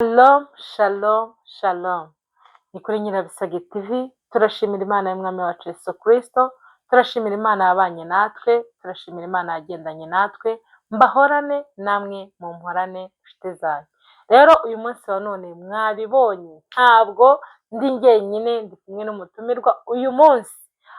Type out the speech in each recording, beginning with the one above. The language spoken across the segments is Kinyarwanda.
Shalom, shalom, shalom. Ni kuri Nyirabisage TV, turashimira Imana y'Umwami wacu Yesu Kristo, turashimira Imana yabanye natwe, turashimira Imana yagendanye natwe, mbahorane namwe mumporane nshuti zanjye. Rero uyu munsi wa none mwabibonye, ntabwo ndi njyenyine, ndi kumwe n'umutumirwa. Uyu munsi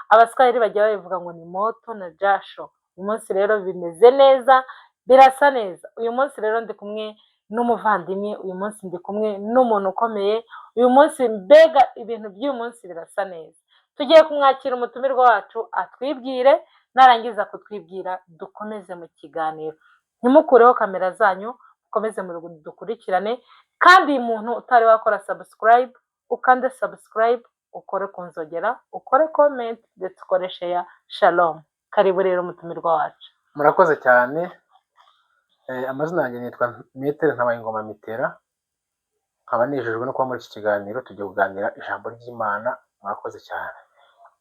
abaswahili bajya babivuga ngo ni moto na jasho. Uyu munsi rero bimeze neza, birasa neza. Uyu munsi rero ndi kumwe n'umuvandimwe, uyu munsi ndi kumwe n'umuntu ukomeye, uyu munsi mbega ibintu by'uyu munsi birasa neza. Tugiye kumwakira umutumirwa wacu atwibwire, narangiza kutwibwira dukomeze mu kiganiro. Ntimukureho kamera zanyu, mukomeze dukurikirane, kandi uyu muntu utari wakora subscribe, ukande subscribe, ukore ku nzogera, ukore comment, ndetse ukore share. Shalom, karibu rero umutumirwa wacu. Murakoze cyane. Amazina yanjye nitwa Metere Ntabayingoma Mitera, nkaba nejejwe no kuba muri iki kiganiro. Tugiye kuganira ijambo ry'Imana. Murakoze cyane.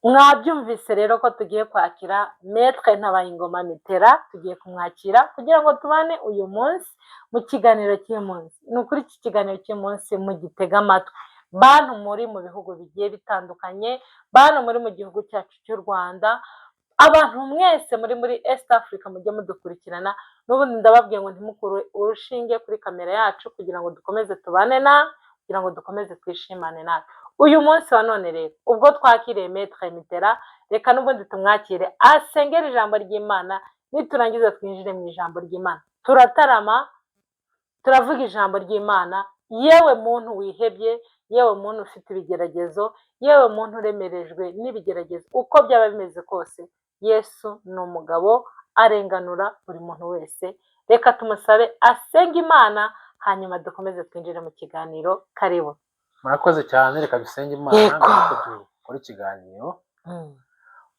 Mwabyumvise rero ko tugiye kwakira Metre Ntabayingoma Mitera, tugiye kumwakira kugira ngo tubane uyu munsi mu kiganiro cy'uyu munsi. Ni ukuri iki kiganiro cy'uyu munsi mugitega amatwi, bantu muri mu bihugu bigiye bitandukanye, bantu muri mu gihugu cyacu cy'u Rwanda, abantu mwese muri East Africa mujye mudukurikirana. N'ubundi ndababwiye ngo ntimukure urushinge kuri kamera yacu kugira ngo dukomeze tubane kugira ngo dukomeze twishimane natwe. Uyu munsi wa none rero ubwo twakiriye Metre Mitera, reka n'ubundi tumwakire asengera ijambo ry'Imana, niturangiza twinjire mu ijambo ry'Imana. Turatarama, turavuga ijambo ry'Imana. Yewe muntu wihebye, yewe muntu ufite ibigeragezo, yewe muntu uremerejwe n'ibigeragezo, uko byaba bimeze kose, Yesu ni umugabo arenganura buri muntu wese. Reka tumusabe asenge Imana, hanyuma dukomeze twinjire mu kiganiro. Karibu. Murakoze cyane. Reka dusenge Imana nuko dukora ikiganiro.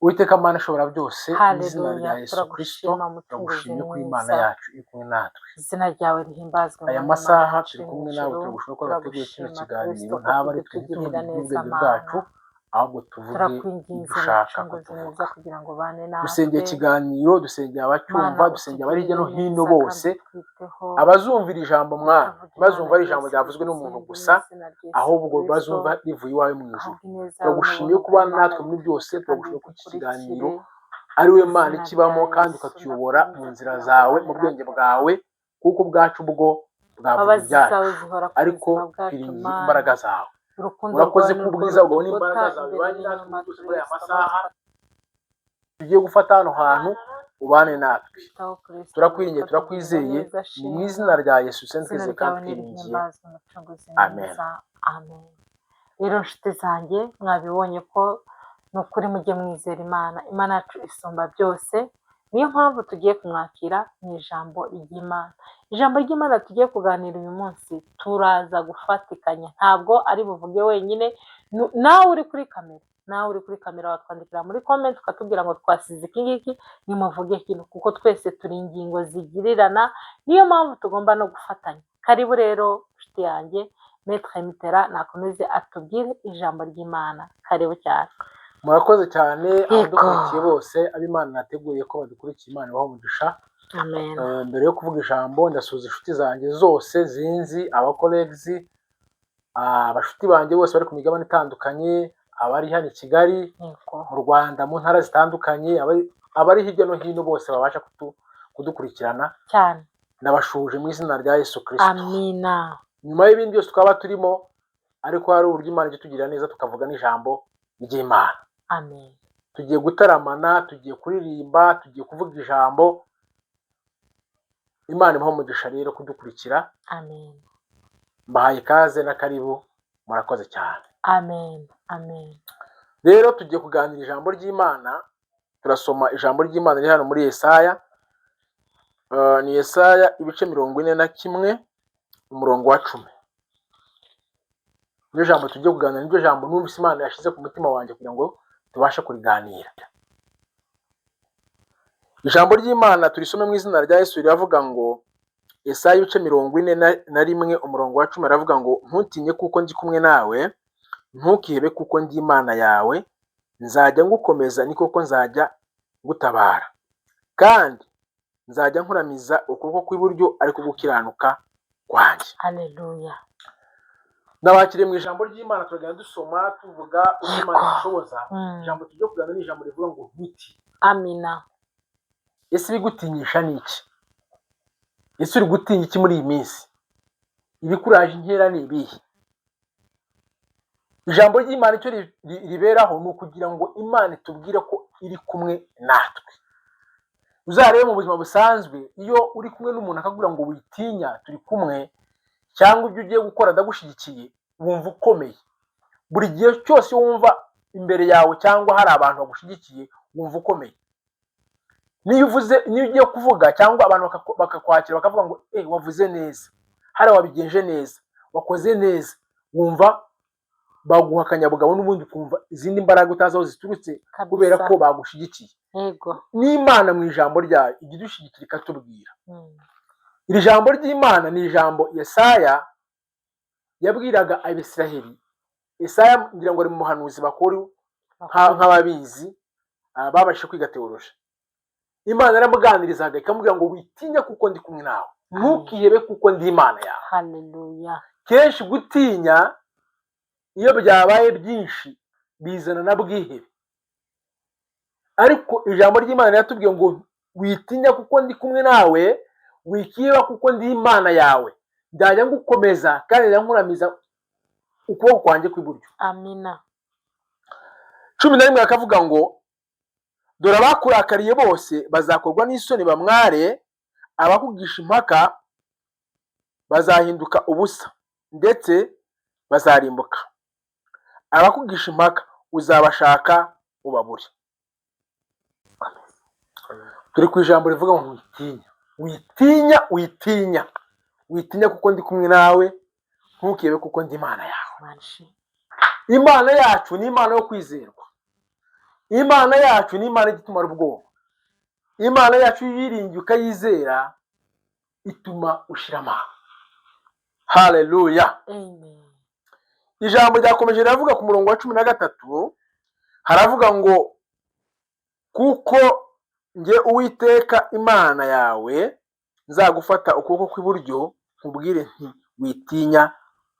Uwiteka Mana ishobora byose, mu izina rya Yesu Kristo, turagushimye ko Imana yacu iri kumwe natwe. Izina ryawe rihimbazwe. Aya masaha turi kumwe nawe, turagushimira ko wateguye kino kiganiro. Ntaba ari twe tuvuge ubwenge bwacu, ahubwo tuvuge dushaka ko tuvuga. Dusengeye ikiganiro, dusengeye abacyumva, dusengeye abari hirya no hino bose, abazumvira ijambo Mwana, ntibazumva ari ijambo ryavuzwe n'umuntu gusa, ahubwo bazumva rivuye iwawe mu ijuru. Turagushimiye ko ubana natwe muri byose, turagushimiye ko iki kiganiro ari we Mana ikibamo, kandi ukatuyobora mu nzira zawe, mu bwenge bwawe, kuko ubwacu bwo bwavuga ibyacu, ariko twiringiye imbaraga zawe. Urakoze ko ubwiza bwawe n'imbaraga zawe bibanye natwe muri aya masaha tugiye gufata hano hantu. Ubane natwe, turakwiringiye, turakwizeye, ni mu izina rya Yesu senze kandi twiringiye. Amen. Rero nshuti zanjye, mwabibonye ko ni ukuri mujye mwizera Imana. Imana yacu isumba byose, niyo mpamvu tugiye kumwakira mu ijambo ry'Imana. Ijambo ry'Imana tugiye kuganira uyu munsi, turaza gufatikanya, ntabwo ari buvuge wenyine. Nawe uri kuri kamera watwandikira muri comment ukatubwira ngo twasize iki ngiki, nimuvuge kino, kuko twese turi ingingo zigirirana, niyo mpamvu tugomba no gufatanya. Karibu rero nshuti yanjye, Metre Mitera nakomeze atubwire ijambo ry'Imana. Karibu cyane. Murakoze cyane abadukurikiye bose, ab'Imana nateguye ko badukurikiye. Imana ibahe umugisha. Amen. Mbere yo kuvuga ijambo, ndasuhuza inshuti zanjye zose zinzi, abakolegisi, abashuti banjye bose bari ku migabane itandukanye, abari hano i Kigali, mu Rwanda, mu ntara zitandukanye, abari hirya no hino bose babasha kudukurikirana cyane. Ndabashuje mu izina rya Yesu Kristo. Amina. Nyuma y'ibindi byose twaba turimo, ariko hari uburyo Imana ijya itugirira neza, tukavuga n'ijambo ry'Imana. Amen. Tugiye gutaramana, tugiye kuririmba, tugiye kuvuga ijambo. Imana ibahe umugisha rero kudukurikira. Amen. Mbahaye ikaze na karibu. Murakoze cyane. Amen. Amen. Rero tugiye kuganira ijambo ry'Imana. Turasoma ijambo ry'Imana riri hano muri Yesaya. Ni Yesaya ibice 41 umurongo wa 10. Niryo jambo tugiye kuganira, niryo jambo numvise Imana yashize ku mutima wanjye kugira ngo tubashe kuriganira. Ijambo ry'Imana turisome mu izina rya Yesu, riravuga ngo, Yesaya ibice 41 umurongo wa 10 aravuga ngo, ntutinye kuko ndi kumwe nawe, ntukihebe kuko ndi Imana yawe, nzajya ngukomeza, ni koko nzajya gutabara, kandi nzajya nkuramiza ukuboko kw'iburyo ariko gukiranuka kwanjye. Haleluya. Nabakiriye mu ijambo ry'Imana turagenda dusoma tuvuga uko Imana ishoboza. Ijambo tujye kuganira ni ijambo rivuga ngo ntuti. Amina. Ese ibigutinyisha ni iki? Ese uri gutinya iki muri iyi minsi? Ibikuraje inkera ni ibihe? Ijambo ry'Imana icyo riberaho ni ukugira ngo Imana itubwire ko iri kumwe natwe. Uzarebe mu buzima busanzwe, iyo uri kumwe n'umuntu akakubwira ngo witinya, turi kumwe, cyangwa ibyo ugiye gukora ndagushyigikiye, wumva ukomeye. Buri gihe cyose wumva imbere yawe cyangwa hari abantu bagushyigikiye, wumva ukomeye. Niyo ugiye kuvuga cyangwa abantu bakakwakira bakavuga ngo wavuze neza, hari wabigenje neza, wakoze neza, wumva baguha akanyabugabo n'ubundi ukumva izindi mbaraga utazi aho ziturutse kubera ko bagushyigikiye. Yego. N'Imana mu ijambo ryayo ijya idushyigikira ikatubwira. Iri jambo ry'Imana ni ijambo Yesaya yabwiraga Abisiraheli. Yesaya ngira ngo ari mu muhanuzi bakuru nk'ababizi babashe kwiga teoloji. Imana yaramuganirizaga ikamubwira ngo witinya kuko ndi kumwe nawe, ntukihebe kuko ndi Imana yawe. Haleluya. Kenshi gutinya iyo byabaye byinshi bizana na bwihebe, ariko ijambo ry'Imana yatubwiye ngo witinya kuko ndi kumwe nawe, wikiba kuko ndi Imana yawe, ndajya ngukomeza kandi ndankuramiza ukuboko kwanjye kw'iburyo. Amina. 11 akavuga ngo dore abakurakariye bose bazakorwa n'isoni bamware, abakugisha impaka bazahinduka ubusa ndetse bazarimbuka. Abakugisha impaka uzabashaka ubabure. Turi ku ijambo rivuga ngo witinya kuko ndi kumwe nawe, ntukebe kuko ndi Imana yawe. Imana yacu ni Imana yo kwizerwa. Imana yacu ni Imana itumara ubwoba. Imana yacu yiringiye ukayizera ituma ushira amanga. Haleluya. Amen. Ijambo ryakomeje riravuga ku murongo wa 13, haravuga ngo kuko nge Uwiteka Imana yawe nzagufata ukuboko kw'iburyo nkubwire nti witinya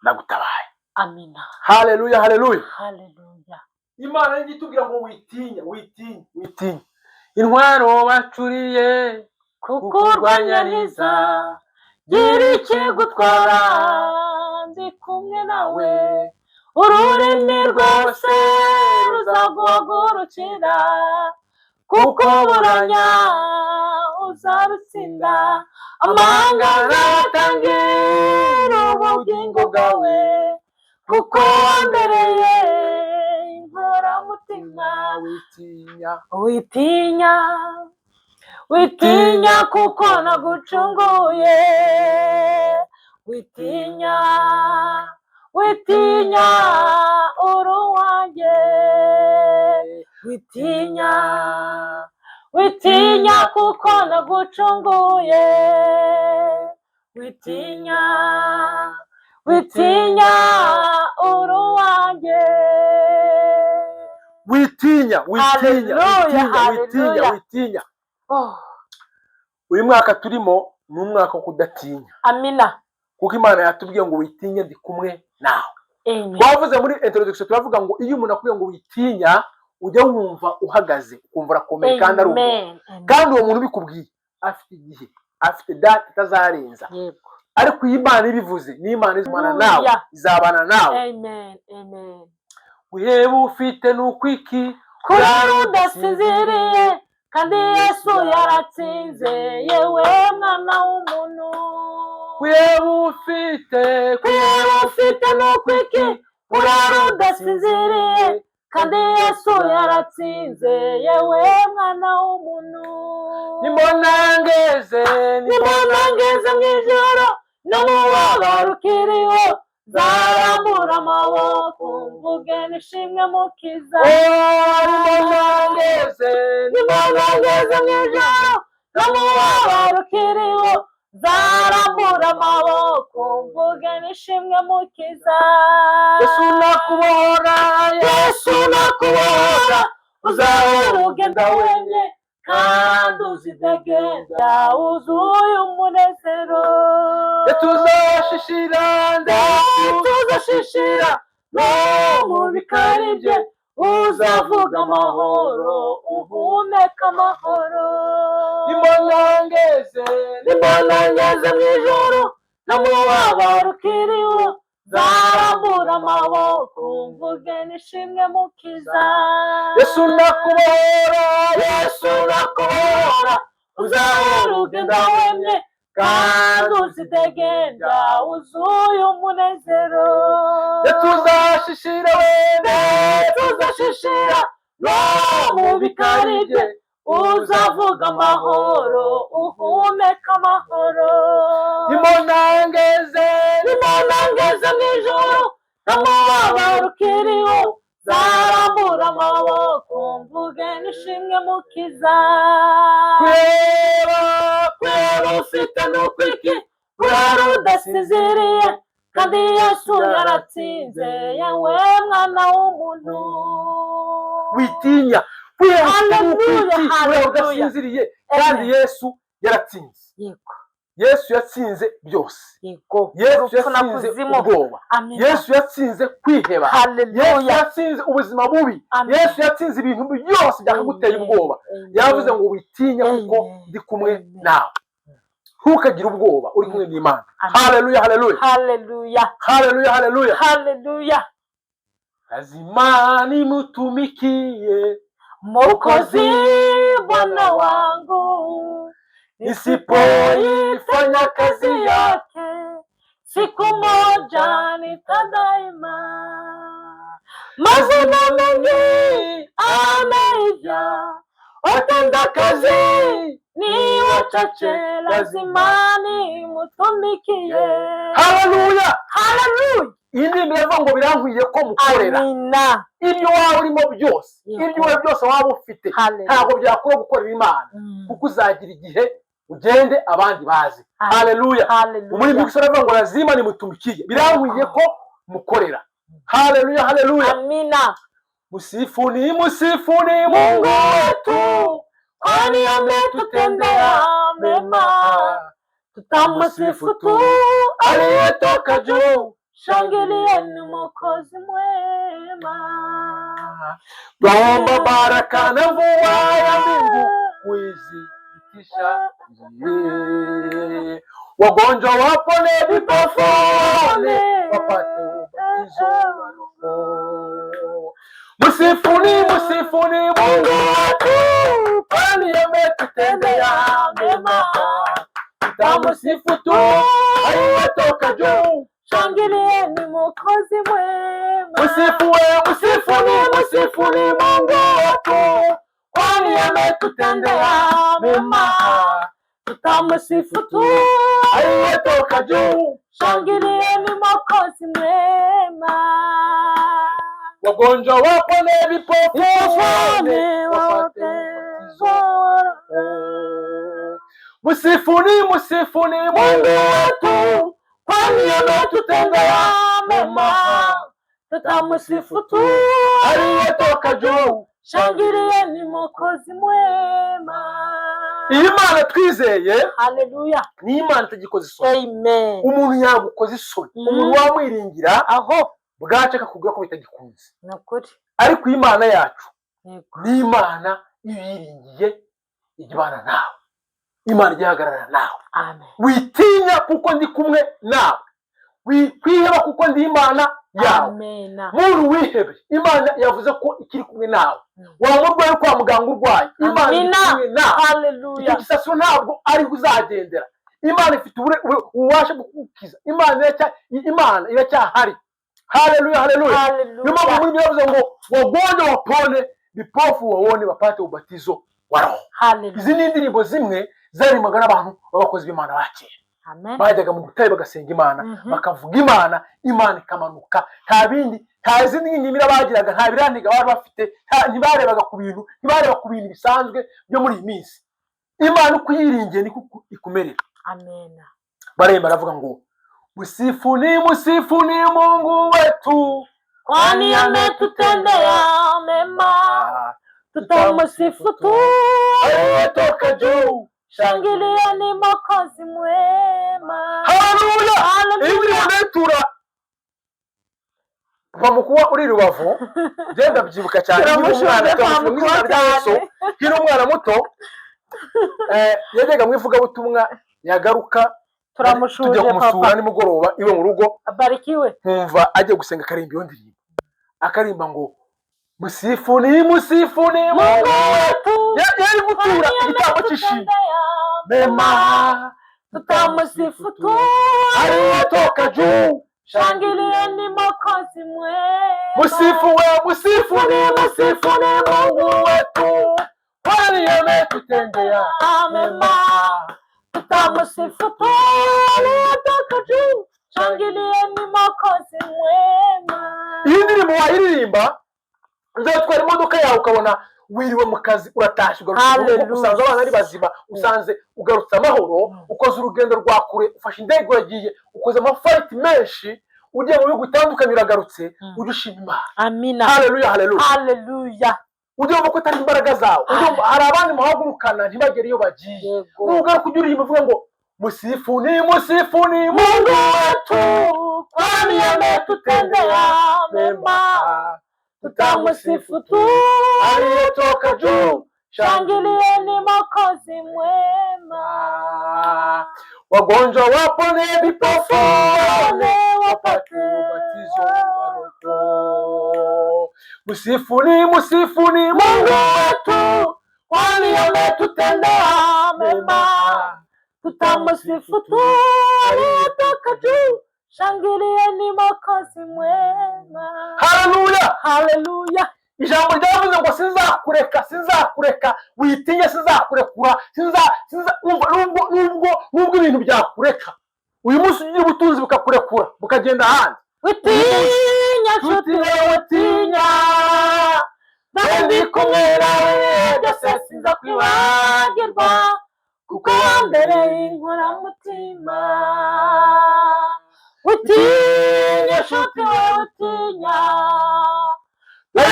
ndagutabaye. Amina. Haleluya, haleluya. Haleluya. Imana yitubwira ngo witinya. Intwaro bacuriye kukurwanyiriza, gira ikigutwara ndi kumwe nawe, ururimi rwose ruzaguhagurukira, kuko buranya uzarutsinda. Amahanga azatangira ubugingo bwawe, kuko wambereye inkoramutima. Witinya kuko nagucunguye, witinya uri uwanjye, witinya kuko nagucunguye, witinya uri uwanjye. Witinya. Uyu mwaka turimo ni umwaka wo kudatinya. Amina. Kuko Imana yatubwiye ngo witinya ndi kumwe nawe. Amen. Twavuze muri introduction turavuga ngo iyo umuntu akubwiye ngo witinya ujya wumva uhagaze, ukumva urakomeye kandi ari umuntu. Kandi uwo muntu ubikubwiye afite igihe, afite date itazarenza. Yego. Ariko iyi Imana ibivuze ni Imana izabana nawe, izabana nawe. Amen. Wihebe ufite n'ukwiki kurara udasinziriye, kandi Yesu yaratsinze, yewe mwana w'umuntu. Wihebe ufite n'ukwiki kurara udasinziriye, kandi Yesu yaratsinze, yewe mwana w'umuntu. Nimbona ngeze mu ijoro no mu mubabaro ukiriho, nzarambura amaboko mvuge nishimwe mukiza. Nimbona ngeze mu ijoro no mu mubabaro ukiriho, nzarambura amaboko mvuge nishimwe mukiza. Yesu nakubohora uzahora ugenda wemye kandi uzidegembya wuzuye umunezero. tuzashishira tuzashishira no mu bikari bye, uzavuga amahoro, uhumeka amahoro. nimbonangeze mu ijoro, no mu mubabaro ukiriho, zarambura amaboko, mvuge nishimwe mukiza. Yesu nakubohora, uzahora ugenda wemye, kandi uzidegembya, wuzuye umunezero. tuzashishira no mu bikari bye, uzavuga amahoro, uhumeka amahoro. nimbonangeze mu ijoro, no mu mubabaro ukiriho, zarambura amaboko, mvuge nishimwe mukiza. Kwera ufite n'ukwiki, kwera udasinziriye, kandi Yesu yaratsinze, yewe mwana w'umuntu. witinya, kwera udasinziriye, kandi Yesu yaratsinze. Yesu yatsinze byose. Yesu yatsinze ubwoba. Yesu yatsinze kwiheba. Yesu yatsinze ubuzima bubi. Yesu yatsinze ibintu byose byakaguteye ubwoba. Yavuze ngo witinya kuko ndi kumwe nawe. Ntukagire ubwoba, uri kumwe n'Imana. Haleluya, haleluya. Haleluya, haleluya. Haleluya. Lazima nimutumikie Mwokozi Bwana wangu, nisipoifanya kazi yake, siku moja nitadaima. Mavuno mengi ameivya, watenda kazi ni wachache, lazima nimutumikie. Haleluya. Haleluya. Iyi ndirimbo iravuga ngo birankwiye ko mukorera. Amina. Ibyo waba urimo byose, ibyo wowe byose waba ufite, ntabwo byakora gukorera Imana, kuko uzagira igihe ugende abandi bazi. Haleluya. Muri Mixo aravuga ngo lazima nimutumikie, birankwiye ko mukorera. Haleluya, haleluya. Amina. Musifuni Mungu wetu, kwani ametutendea mema, tutamsifu tu aliyetoka juu. Shangilieni Mwokozi mwema. Twaomba baraka na mvua ya mbingu kuizitisha njia. Wagonjwa wapone, vipofu waone, wapate ubatizo wa Roho. Musifuni Mungu wetu, kwani ametutendea mema, tutamsifu tu aliyetoka juu. Shangilieni Mwokozi mwema. Musifuni Mungu wetu, kwani ametutendea mema, tutamsifu tu aliyetoka juu. Shangilieni Mwokozi mwema. Wagonjwa wapone, vipofu waone, wapate Musifuni Mungu wetu, kwani ametutendea mema, tutamsifu tu aliyetoka juu. Shangilieni Mwokozi mwema. Imana twizeye, haleluya, ni Imana itagikoze isoni. Amen. Umuntu yagukoze isoni, umuntu wamwiringira aho bwaca akakubwira ko bitagikunze. Nakuri. Ariko Imana yacu ni Imana ibiringiye igibana nawe. Imana igihagarara nawe. Amen. Witinya kuko ndi kumwe nawe. Wikwiheba kuko ndi Imana yawe. Amen. Muntu wihebe, Imana yavuze ko ikiri kumwe nawe. Wamurwaye kwa muganga urwaye, Imana iri kumwe nawe. Haleluya. Igisasu ntabwo ari uzagendera. Imana ifite ububasha bwo kugukiza. Imana iracyahari. Haleluya, haleluya. Nyuma muri byavuze ngo wagonjwa wapone, vipofu waone, wapate ubatizo wa Roho. Haleluya. Izi ni indirimbo zimwe zaririmbaga n'abantu b'abakozi b'Imana bakera. Amen. Bajyaga mu butayu bagasenga Imana, bakavuga Imana, Imana ikamanuka. Nta bindi, nta zindi nyimira bagiraga, nta birantiga bari bafite, ntibarebaga ku bintu, ntibareba ku bintu bisanzwe byo muri iyi minsi. Imana uko yiringiye niko ikumerera. Amen. Baremba baravuga ngo musifuni Mungu wetu, kwani ametutendea mema, tutamsifu tu aliyetoka juu. Shangilieni Mwokozi mwema. Haleluya. Ibi netura papa mukuwa uri Rubavu genda byibuka cyane niba umwana twamukuwa rya Yesu kiri umwana muto yajyaga mu ivugabutumwa yagaruka turamushuje papa kumusura nimugoroba iwe mu rugo abarikiwe nkumva ajye gusenga karimba iyo ndirimbo akarimba ngo musifuni Mungu wetu yari gutura igitambo cy'ishimwe mema tutamusifu tu aliyetoka juu shangilieni Mwokozi mwema musifuni Mungu wetu kwani ametutendea mema tutamusifu tu aliyetoka juu shangilieni Mwokozi mwema. Iyi ndirimbo wayiririmba uzatwara imodoka yawe ukabona wiriwe mu kazi uratashye ugarutse usanze abana ari bazima usanze ugarutse amahoro ukoze urugendo rwa kure ufashe indege uragiye ukoze amaflight menshi ugiye mu bihugu bitandukanye uragarutse ujye ushima Imana. Amina. Haleluya. Ugiye mu kutari imbaraga zawe hari abandi muhagurukana ntibagere iyo bagiye ugaruka ujye uririmba uvuga ngo musifuni Mungu wetu kwani ametutendea mema tutamusifu tu aliyetoka juu shangilieni Mwokozi mwema. Wagonjwa wapone, vipofu wapate ubatizo wa Roho. Musifuni Mungu wetu kwani ametutendea mema tutamusifu tu aliyetoka juu shangilieni Mwokozi mwema. Haleluya. Ijambo ryavuze ngo sinzakureka witinya sinzakurekura nubwo ibintu byakureka uyu munsi ugiye ubutunzi bukakurekura bukagenda ahandi witinya nshuti witinya ndi kumwe nawe byose sinza kwibagirwa kuko wambereye inkoramutima. Witinya nshuti witinya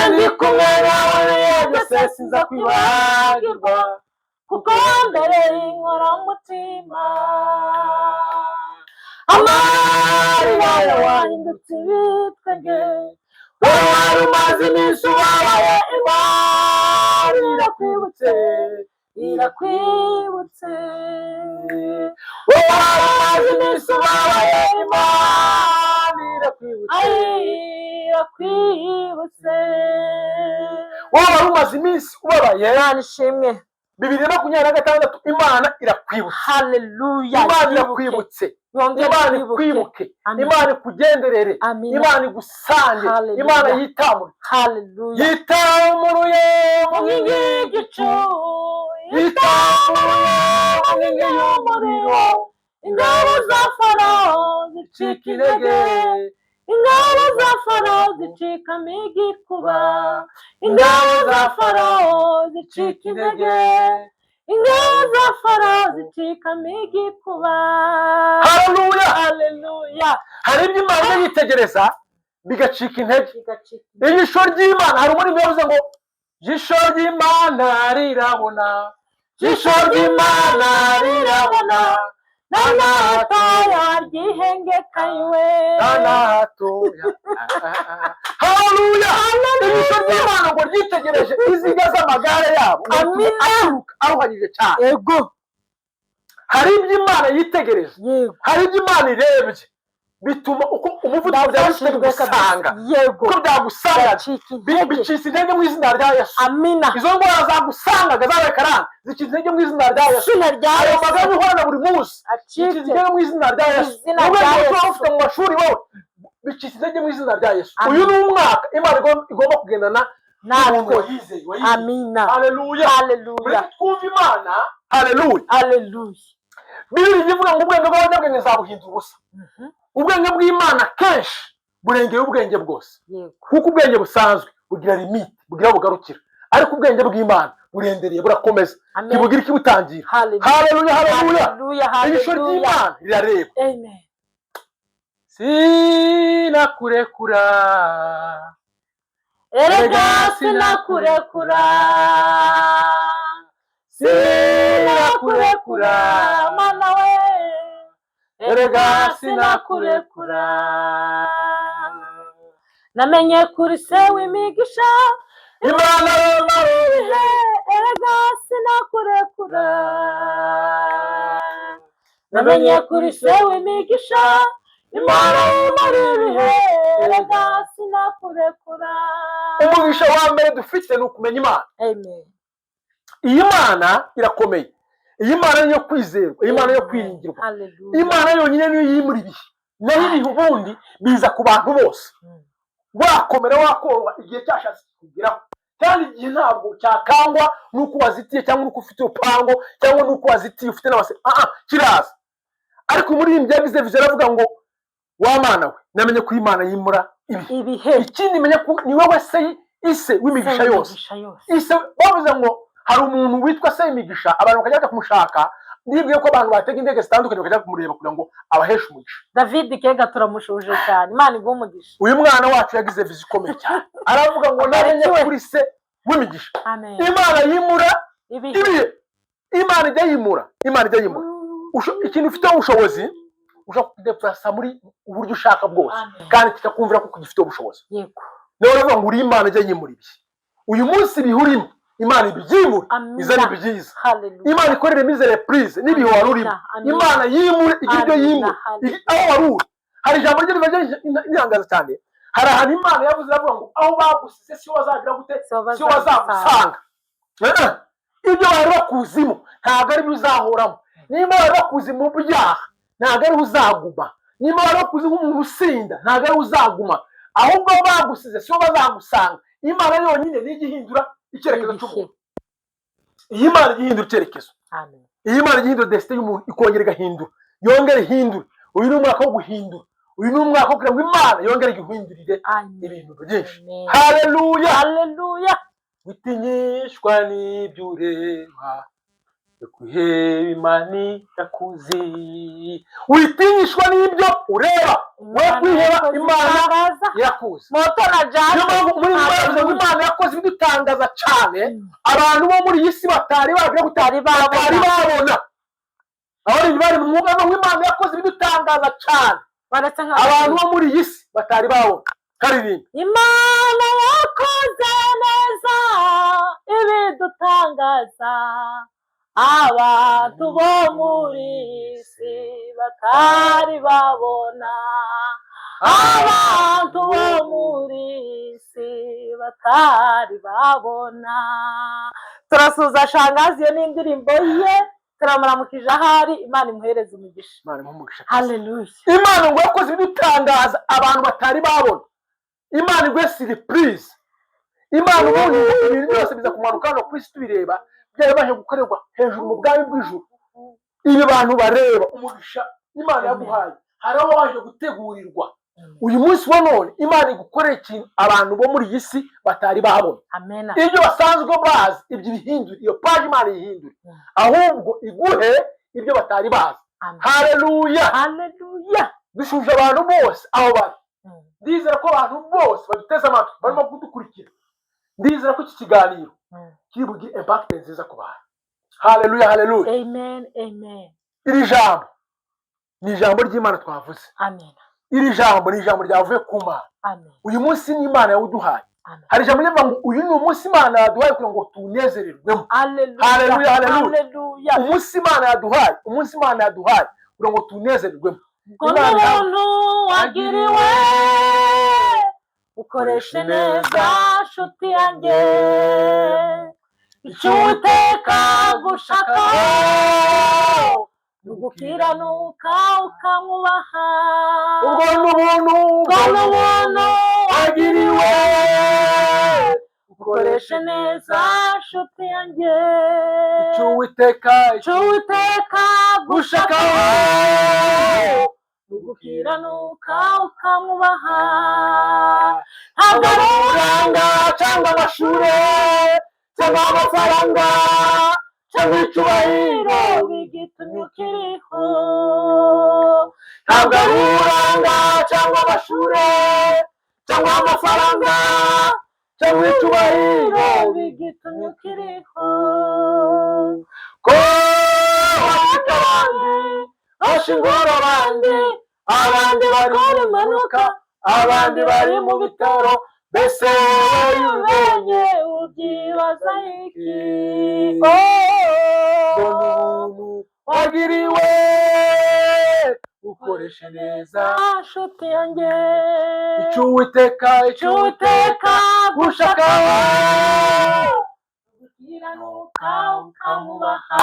ndi kumwe nawe byose sinza kwibagirwa kuko wambereye inkoramutima. Amarira wahindutse ibitwenge wari umaze iminsi ubabaye Imana irakwibutse wari umaze iminsi ubabaye Imana irakwibutse wari umaze iminsi ubabaye Imana ishimwe 2026 Imana irakwibutse. Haleluya. Imana irakwibutse. Imana ikwibuke. Imana ikugenderere. Imana igusange. Imana yitamure. Haleluya. Yitamuruye mu nkingi y'igicu, yitamuruye mu nkingi y'umuriro. Ingabo za Farawo zicika intege, ingabo za Farawo zicikamo igikuba, ingabo za Farawo zicika intege, ingabo za Farawo zicikamo igikuba. Haleluya. Hari ibyo Imana yitegereza bigacika intege. Ijisho ry'Imana hari umurimo yavuze ngo ijisho ry'Imana rirabona, ijisho ry'Imana rirabona, nana hatoya ryihengekanywe, nana hatoya. Haleluya. Ijisho ry'Imana ngo ryitegereje izinga z'amagare yabo. Amina. Aruhanyije cyane. Yego. Hari ibyo Imana yitegereje. Yego. Hari ibyo Imana irebye bituma uko umuvuduko byabashije gusanga. Yego. Uko byagusanga bicitse intege mu izina rya Yesu. Amina. Izo ndwara zagusangaga zarekaranga zicitse intege mu izina rya Yesu. Ayo magambo uhorana buri munsi bicitse intege mu izina rya Yesu. Wowe ufite mu mashuri wowe bicitse intege mu izina rya Yesu. Uyu ni umwaka Imana igomba kugendana natwe. Amina. Haleluya. Haleluya. Twumva Imana. Haleluya. Haleluya. Bibiri bivuga ngo ubwenge bw'abanyabwenge zabuhindura ubusa. Ubwenge bw'Imana kenshi burengeye ubwenge bwose. Kuko ubwenge busanzwe bugira limite, bugira bugarukira. Ariko ubwenge bw'Imana burendereye burakomeza. Kibugira ikibutangira. Haleluya. Haleluya. Ijisho ry'Imana rirareba. Amen. Sinakurekura. Erega sinakurekura. Sinakurekura mana we. Erega sinakurekura. namenye kuri se w'imigisha Imana imara ibihe erega sinakurekura namenye kuri se w'imigisha imara ibihe erega sinakurekura. umugisha wa mbere dufite ni ukumenya Imana. Amen. Iyi Mana irakomeye, iyi Mana niyo kwizerwa, iyi Mana yo kwiringirwa, Imana yonyine niyo yimura ibihe, naho ibihe ubundi biza ku bantu bose. Wakomera wakoroha igihe cyashatse kugeraho, kandi igihe ntabwo cyakangwa nuko wazitiye cyangwa nuko ufite urupango cyangwa nuko wazitiye ufite n'abase kiraza. Ariko muri iyi byagize vize aravuga ngo wa Mana we namenye ko Imana yimura ibihe. Ikindi menye ko ni wowe se ise w'imigisha yose. Ise bavuze ngo hari umuntu witwa se imigisha, abantu bakajya kumushaka, nibwiye ko abantu batega indege zitandukanye bakajya kumureba kugira ngo abaheshe umugisha. David Kega turamushuje cyane, Imana iguhe umugisha. Uyu mwana wacu yagize vize ikomeye cyane, aravuga ngo namenye kuri se w'imigisha. Imana yimura ibihe, Imana ijya yimura, Imana ijya yimura. Ikintu ufite ubushobozi ushaka kudeplasa muri uburyo ushaka bwose, kandi kitakumvira ko gifite ubushobozi. Yego. Niyo rero ngo uri Imana ijya yimura ibihe. Uyu munsi bihurimo Imana ibyimura izari byiza. Imana ikorere mizere prise nibihe warurimo. Imana yimure igiryo yimure aho waruri. Hari ijambo ryo ribaje inyangaza cyane. Hari ahantu Imana yavuze avuga ngo aho bagusize si wazagira gute, si wazagusanga. Ibyo bari bakuzimo ntabwo ari bizahoramo. Niba bari bakuzimo byaha ntabwo ari uzaguma. Niba bari bakuzi nk'umuntu usinda ntabwo ari uzaguma. Ahubwo bagusize si bazagusanga. Imana yonyine ni igihindura icyerekezo cy'umuntu. Iyi Mana igihindura icyerekezo. Amen. Iyi Mana igihindura destiny y'umuntu ikongera igahindura, yongera ihindura. Uyu ni umwaka wo guhindura, uyu ni umwaka wo kugira ngo Imana yongere igihindurire ibintu byinshi. Haleluya, haleluya. Witinyishwa n'ibyo ureba, kuheba Imana yakuzi. Witinyishwa n'ibyo ureba, we kwiheba Imana yakuzi. Moto na jazz muri Imana yakoze ibidutangaza cyane, abantu bo muri iyi si batari babona. Aho bari mu mwuga w'Imana yakoze ibidutangaza cyane, abantu bo muri iyi si batari babona. Karirimba Imana yakoze neza ibidutangaza, abantu bo muri isi batari babona, abantu bo muri isi batari babona. Turasuza shangazi, iyo ni indirimbo ye, turamuramukije ahari. Imana imuhereze umugisha. Imana imuhe haleluya. Imana ngo yakoze ibidutangaza abantu batari babona. Imana igwe surprise. Imana ubundi ibintu byose biza kumanuka no kwisi tubireba, byarabaje gukorerwa hejuru mu bwami bw'ijuru. Ibi bantu bareba umugisha Imana yaguhaye, hari aho waje gutegurirwa. Uyu munsi wa none Imana igukorera ikintu abantu bo muri iyi si batari babona. Amen. Ibyo basanzwe bazi ibyo bihindura, iyo page Imana ihindura, ahubwo iguhe ibyo batari bazi. Haleluya, haleluya. Dushuje abantu bose aho bari. Ndizera ko abantu bose baduteze amatwi barimo kudukurikira. Ndizera ko iki kiganiro kiri bugire impact nziza ku bantu. Haleluya, haleluya. Amen, amen. Iri jambo ni ijambo ry'Imana twavuze. Amen. Iri jambo ni ijambo ryavuye ku Mana. Amen. Uyu munsi ni Imana yawuduhaye. Hari ijambo rivuga ngo uyu ni umunsi Imana yaduhaye kugira ngo tunezererwemo. Haleluya, haleluya. Umunsi Imana yaduhaye, umunsi Imana yaduhaye kugira ngo tunezererwemo. Umuntu wagiriwe ukoreshe neza nshuti yanjye, icyo Uwiteka gushaka ugukiranuka ukamwubaha. Ubwo n'ubuntu wagiriwe ukoreshe neza nshuti yanjye, icyo Uwiteka gushaka ugukiranuka ukamwubaha. Ntabwo ari uburanga cyangwa amashuri cyangwa amafaranga cyangwa icyubahiro bigitumye ukiriho. Ntabwo ari uburanga cyangwa amashuri cyangwa amafaranga cyangwa icyubahiro bigitumye ukiriho. Ko bafite abandi bashingura abandi bakora impanuka abandi bari mu bitaro, mbese wowe iyo ubibonye ubyibaza iki? mbona ubuntu wagiriwe ukoreshe neza nshuti yanjye, icyo Uwiteka gushaka gukiranuka ukamubaha.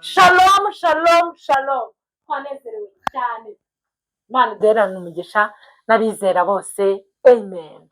Shalom, shalom, shalom. Twanezerewe cyane. Imana iduherane umugisha n'abizera bose. Amen.